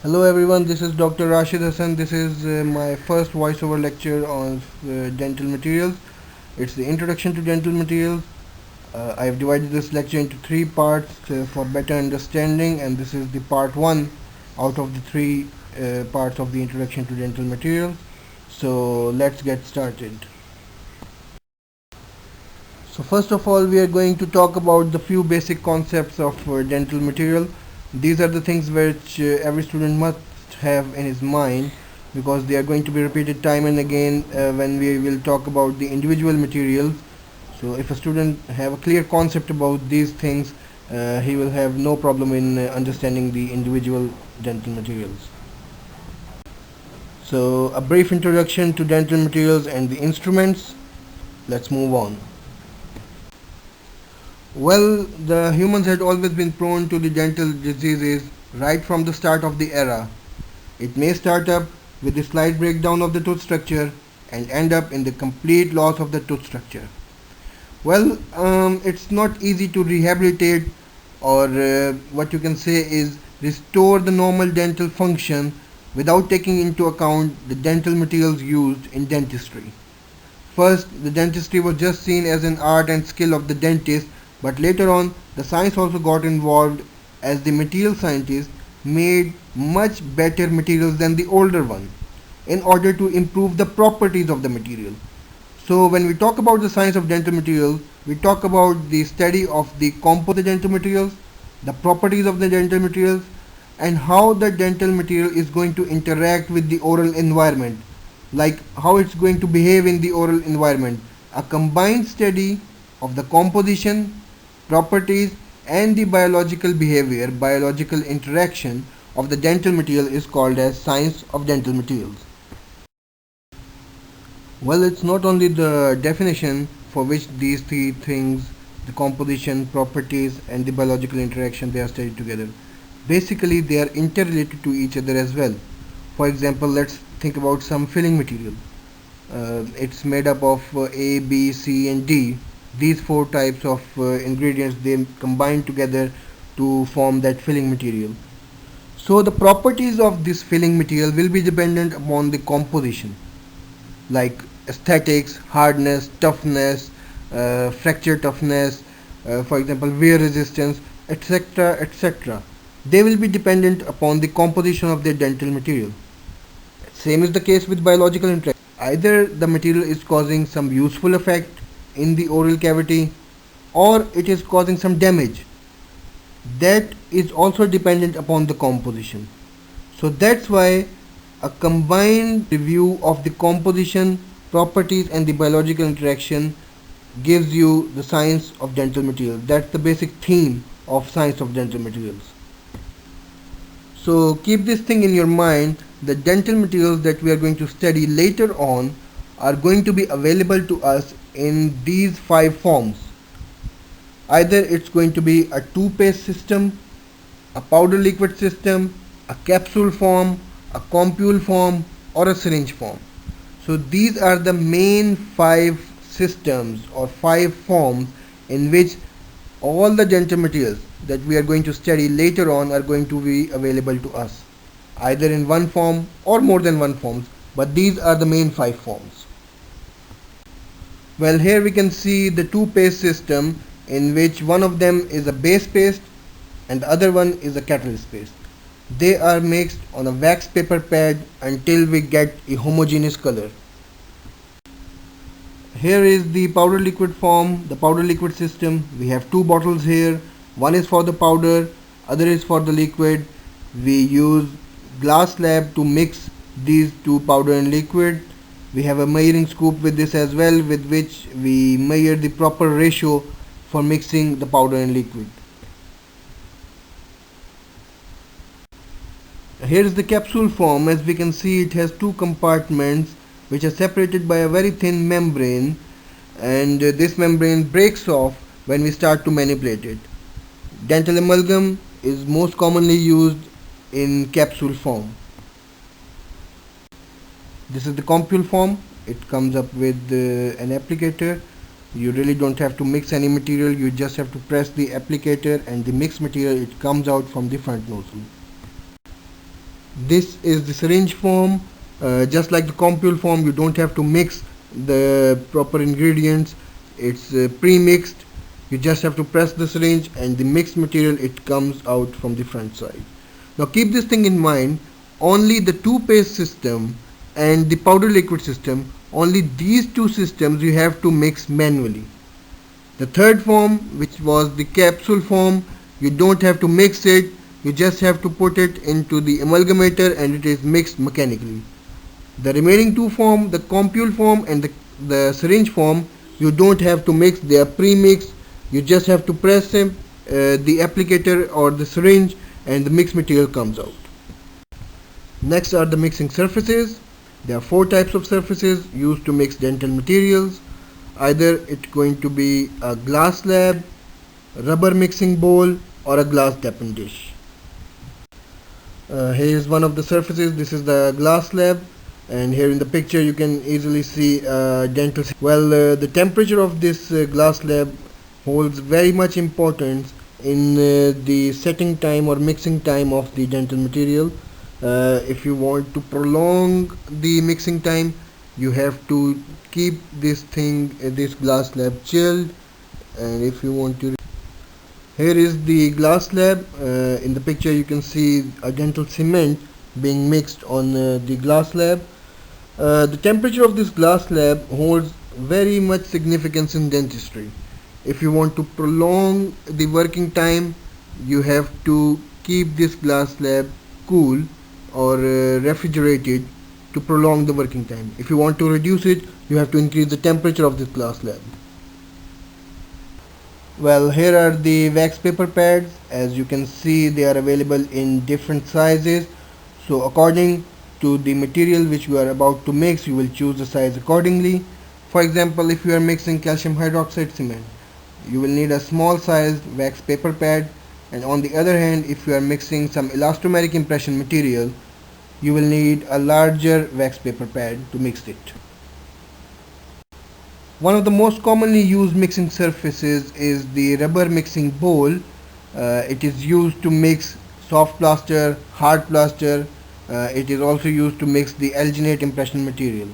Hello everyone, this is Dr. Rashid Hassan. This is my first voiceover lecture on dental materials. It's the introduction to dental materials. I have divided this lecture into three parts for better understanding, and this is the part one out of the three parts of the introduction to dental materials. So let's get started. So first of all, we are going to talk about the few basic concepts of dental material. These are the things which every student must have in his mind, because they are going to be repeated time and again when we will talk about the individual materials. So if a student have a clear concept about these things, he will have no problem in understanding the individual dental materials. So a brief introduction to dental materials and the instruments. Let's move on. Well, the humans had always been prone to the dental diseases right from the start of the era. It may start up with the slight breakdown of the tooth structure and end up in the complete loss of the tooth structure. Well, it's not easy to rehabilitate, or what you can say is restore the normal dental function without taking into account the dental materials used in dentistry. First, the dentistry was just seen as an art and skill of the dentist, but later on, the science also got involved, as the material scientists made much better materials than the older one in order to improve the properties of the material. So, when we talk about the science of dental materials, we talk about the study of the composite dental materials, the properties of the dental materials, and how the dental material is going to interact with the oral environment, like how it's going to behave in the oral environment. A combined study of the composition, properties, and the biological behavior, biological interaction of the dental material is called as science of dental materials. Well, it's not only the definition for which these three things, the composition, properties, and the biological interaction, they are studied together. Basically, they are interrelated to each other as well. For example, let's think about some filling material. It's made up of A, B, C, and D. These four types of ingredients, they combine together to form that filling material. So the properties of this filling material will be dependent upon the composition, like aesthetics, hardness, toughness, fracture toughness, for example, wear resistance, etc. etc. They will be dependent upon the composition of their dental material. Same is the case with biological interaction. Either the material is causing some useful effect in the oral cavity, or it is causing some damage. That is also dependent upon the composition. So that's why a combined review of the composition, properties, and the biological interaction gives you the science of dental materials. That's the basic theme of science of dental materials. So keep this thing in your mind. The dental materials that we are going to study later on are going to be available to us in these five forms. Either it's going to be a two-paste system, a powder liquid system, a capsule form, a compule form, or a syringe form. So these are the main five systems or five forms in which all the dental materials that we are going to study later on are going to be available to us, either in one form or more than one forms, but these are the main five forms. Well, here we can see the two paste system, in which one of them is a base paste and the other one is a catalyst paste. They are mixed on a wax paper pad until we get a homogeneous color. Here is the powder liquid form, the powder liquid system. We have two bottles here. One is for the powder, other is for the liquid. We use glass slab to mix these two, powder and liquid. We have a measuring scoop with this as well, with which we measure the proper ratio for mixing the powder and liquid. Here is the capsule form. As we can see, it has two compartments which are separated by a very thin membrane, and this membrane breaks off when we start to manipulate it. Dental amalgam is most commonly used in capsule form. This is the compule form. It comes up with an applicator. You really don't have to mix any material, you just have to press the applicator and the mixed material, it comes out from the front nozzle. This is the syringe form. Just like the compule form, you don't have to mix the proper ingredients. It's pre-mixed. You just have to press the syringe and the mixed material, it comes out from the front side. Now keep this thing in mind, only the two-phase system and the powder liquid system, only these two systems you have to mix manually. The third form, which was the capsule form, you don't have to mix it, you just have to put it into the amalgamator and it is mixed mechanically. The remaining two form, the compule form and the syringe form, you don't have to mix, they are pre-mixed. You just have to press the applicator or the syringe and the mixed material comes out. Next are the mixing surfaces. There are four types of surfaces used to mix dental materials. Either it's going to be a glass slab, rubber mixing bowl or a glass tapping dish. Here is one of the surfaces. This is the glass slab, and here in the picture you can easily see dental. Well, the temperature of this glass slab holds very much importance in the setting time or mixing time of the dental material. If you want to prolong the mixing time, you have to keep this glass slab chilled. And if you want to, here is the glass slab. In the picture you can see a dental cement being mixed on the glass slab. The temperature of this glass slab holds very much significance in dentistry. If you want to prolong the working time, you have to keep this glass slab cool or refrigerated to prolong the working time. If you want to reduce it, you have to increase the temperature of this glass slab. Well, here are the wax paper pads. As you can see, they are available in different sizes. So according to the material which you are about to mix, you will choose the size accordingly. For example, if you are mixing calcium hydroxide cement, you will need a small sized wax paper pad, and on the other hand, if you are mixing some elastomeric impression material, you will need a larger wax paper pad to mix it. One of the most commonly used mixing surfaces is the rubber mixing bowl. It is used to mix soft plaster, hard plaster. It is also used to mix the alginate impression material.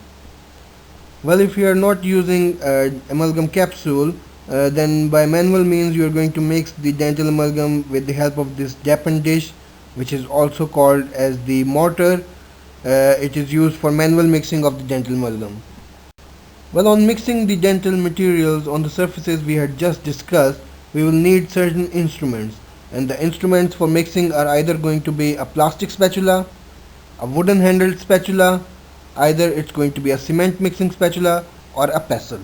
Well, if you are not using amalgam capsule, then by manual means you are going to mix the dental amalgam with the help of this Depend dish, which is also called as the mortar. It is used for manual mixing of the dental amalgam. Well, on mixing the dental materials on the surfaces we had just discussed, we will need certain instruments, and the instruments for mixing are either going to be a plastic spatula, a wooden handled spatula, either it's going to be a cement mixing spatula or a pestle.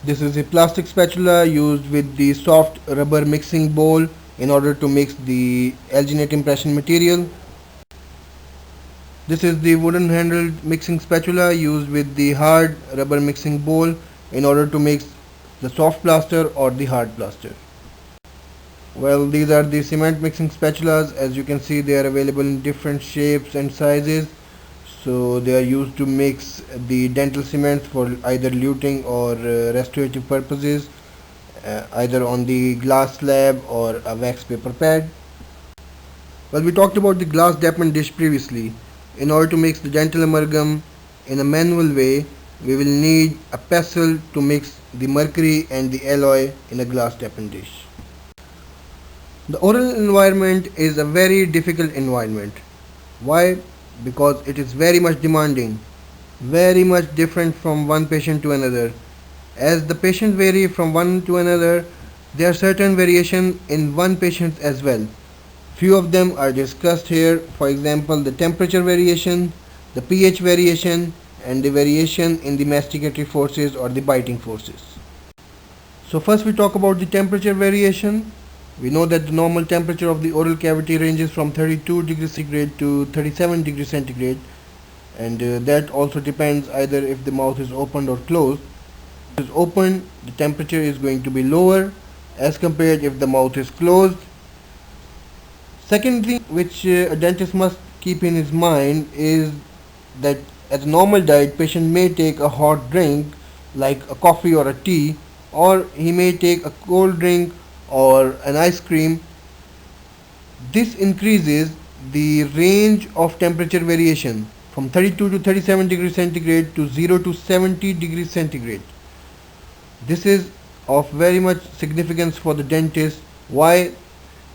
This is a plastic spatula used with the soft rubber mixing bowl in order to mix the alginate impression material. This is the wooden handled mixing spatula used with the hard rubber mixing bowl in order to mix the soft plaster or the hard plaster. Well, these are the cement mixing spatulas. As you can see, they are available in different shapes and sizes. So they are used to mix the dental cements for either luting or restorative purposes, either on the glass slab or a wax paper pad. Well, we talked about the glass Depend dish previously. In order to mix the dental amalgam in a manual way, we will need a pestle to mix the mercury and the alloy in a glass Depend dish. The oral environment is a very difficult environment. Why? Because it is very much demanding, very much different from one patient to another. As the patients vary from one to another, there are certain variation in one patient as well. Few of them are discussed here. For example, the temperature variation, the pH variation, and the variation in the masticatory forces or the biting forces. So first we talk about the temperature variation. We know that the normal temperature of the oral cavity ranges from 32 degrees centigrade to 37 degrees centigrade, and that also depends either if the mouth is opened or closed. If it is open, the temperature is going to be lower as compared if the mouth is closed. Second thing which a dentist must keep in his mind is that as a normal diet, patient may take a hot drink like a coffee or a tea, or he may take a cold drink or an ice cream. This increases the range of temperature variation from 32 to 37 degrees centigrade to 0 to 70 degrees centigrade. This is of very much significance for the dentist. Why?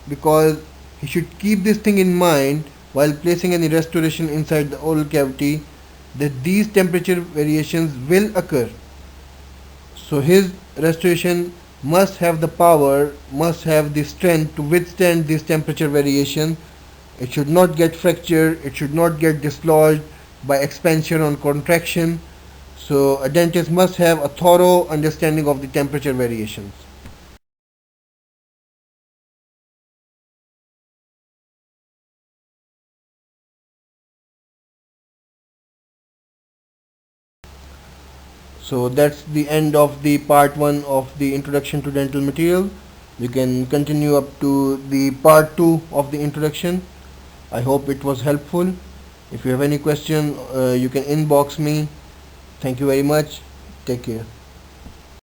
Because he should keep this thing in mind while placing any restoration inside the oral cavity, that these temperature variations will occur. So his restoration must have the power, must have the strength to withstand this temperature variation. It should not get fractured, it should not get dislodged by expansion or contraction. So a dentist must have a thorough understanding of the temperature variations. So that's the end of the part 1 of the introduction to dental material. We can continue up to the part 2 of the introduction. I hope it was helpful. If you have any question, you can inbox me. Thank you very much. Take care.